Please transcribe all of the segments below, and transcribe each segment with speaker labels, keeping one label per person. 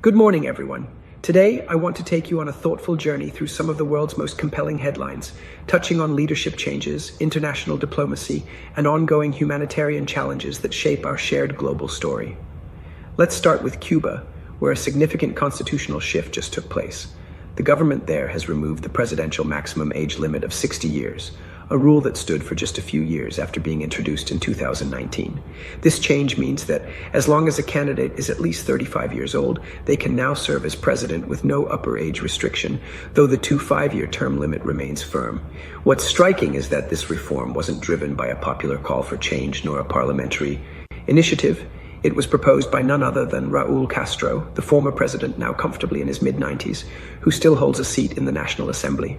Speaker 1: Good morning, everyone. Today, I want to take you on a thoughtful journey through some of the world's most compelling headlines, touching on leadership changes, international diplomacy, and ongoing humanitarian challenges that shape our shared global story. Let's start with Cuba, where a significant constitutional shift just took place. The government there has removed the presidential maximum age limit of 60 years, a rule that stood for just a few years after being introduced in 2019. This change means that as long as a candidate is at least 35 years old, they can now serve as president with no upper age restriction, though the 5-year term limit remains firm. What's striking is that this reform wasn't driven by a popular call for change nor a parliamentary initiative. It was proposed by none other than Raúl Castro, the former president now comfortably in his mid-90s, who still holds a seat in the National Assembly.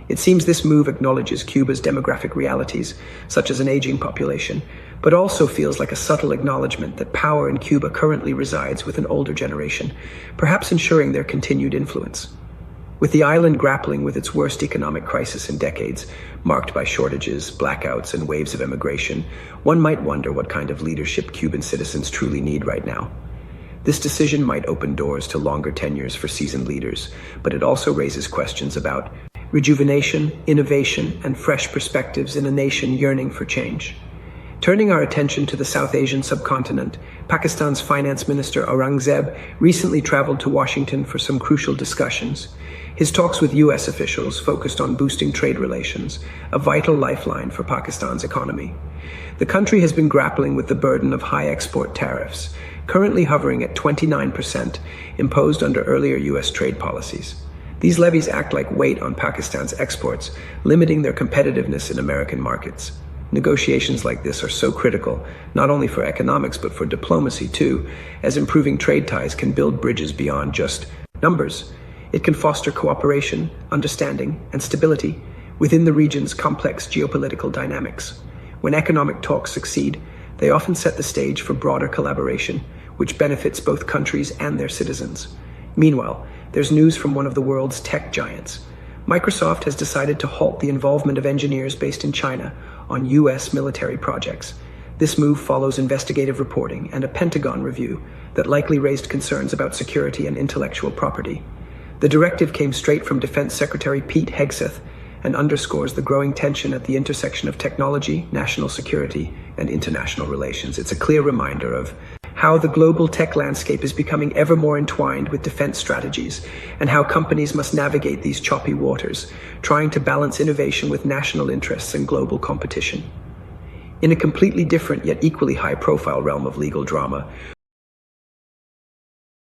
Speaker 1: It seems this move acknowledges Cuba's demographic realities, such as an aging population, but also feels like a subtle acknowledgement that power in Cuba currently resides with an older generation, perhaps ensuring their continued influence. With the island grappling with its worst economic crisis in decades, marked by shortages, blackouts, and waves of immigration, one might wonder what kind of leadership Cuban citizens truly need right now. This decision might open doors to longer tenures for seasoned leaders, but it also raises questions about rejuvenation, innovation, and fresh perspectives in a nation yearning for change. Turning our attention to the South Asian subcontinent, Pakistan's Finance Minister Aurangzeb recently traveled to Washington for some crucial discussions. His talks with U.S. officials focused on boosting trade relations, a vital lifeline for Pakistan's economy. The country has been grappling with the burden of high export tariffs, currently hovering at 29%, imposed under earlier U.S. trade policies. These levies act like weight on Pakistan's exports, limiting their competitiveness in American markets. Negotiations like this are so critical, not only for economics but for diplomacy too, as improving trade ties can build bridges beyond just numbers. It can foster cooperation, understanding, and stability within the region's complex geopolitical dynamics. When economic talks succeed, they often set the stage for broader collaboration, which benefits both countries and their citizens. Meanwhile, there's news from one of the world's tech giants. Microsoft has decided to halt the involvement of engineers based in China on U.S. military projects. This move follows investigative reporting and a Pentagon review that likely raised concerns about security and intellectual property. The directive came straight from Defense Secretary Pete Hegseth and underscores the growing tension at the intersection of technology, national security, and international relations. It's a clear reminder of how the global tech landscape is becoming ever more entwined with defense strategies, and how companies must navigate these choppy waters, trying to balance innovation with national interests and global competition. In a completely different yet equally high-profile realm of legal drama,